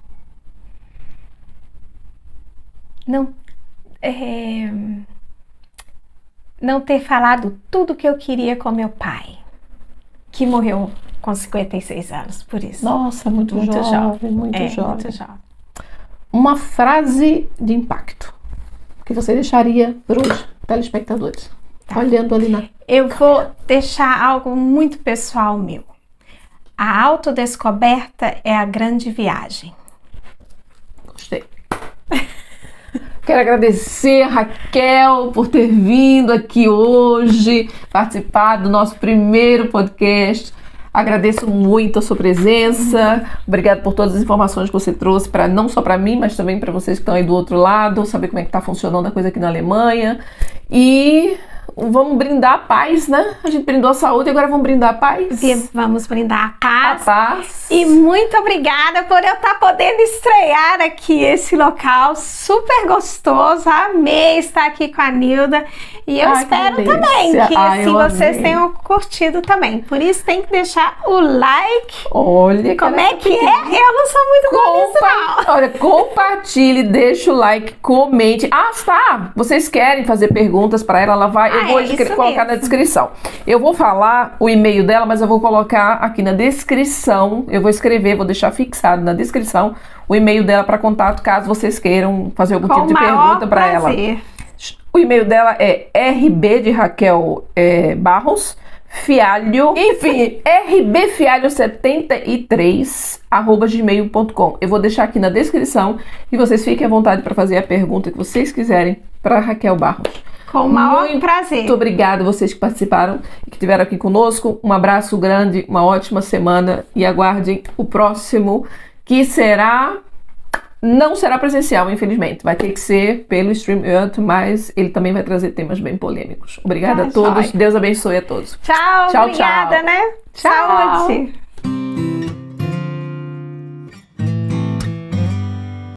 Não ter falado tudo que eu queria com meu pai, que morreu com 56 anos, por isso. Nossa, muito jovem. Muito jovem. uma frase de impacto que você deixaria para os telespectadores? Olhando ali na... Eu vou deixar algo muito pessoal meu. A autodescoberta é a grande viagem. Gostei. Quero agradecer a Raquel por ter vindo aqui hoje, participar do nosso primeiro podcast. Agradeço muito a sua presença. Obrigada por todas as informações que você trouxe, não só para mim, mas também para vocês que estão aí do outro lado, saber como é que está funcionando a coisa aqui na Alemanha. E vamos brindar a paz, né? A gente brindou a saúde, agora vamos brindar a paz. Vamos brindar a paz. A paz. E muito obrigada por eu estar podendo estrear aqui esse local super gostoso. Amei estar aqui com a Nilda. E eu espero também que assim, vocês tenham curtido também. Por isso tem que deixar o like. Olha, como é que é? Eu não sou muito boa nisso, não. Olha, compartilhe, deixa o like, comente. Ah, tá! Vocês querem fazer perguntas para ela? Ela vai... Eu vou colocar na descrição. Eu vou falar o e-mail dela, mas eu vou colocar aqui na descrição. Eu vou escrever, vou deixar fixado na descrição o e-mail dela para contato, caso vocês queiram fazer algum tipo de pergunta para ela. O e-mail dela é RB de Raquel Barros Fialho, enfim, rbfialho73@gmail.com. Eu vou deixar aqui na descrição e vocês fiquem à vontade para fazer a pergunta que vocês quiserem para Raquel Barros. Com o maior prazer. Muito obrigada a vocês que participaram e que estiveram aqui conosco. Um abraço grande, uma ótima semana e aguardem o próximo, que não será presencial, infelizmente. Vai ter que ser pelo StreamYard, mas ele também vai trazer temas bem polêmicos. Obrigada a todos. Deus abençoe a todos. Tchau, obrigada, né? Tchau. Saúde.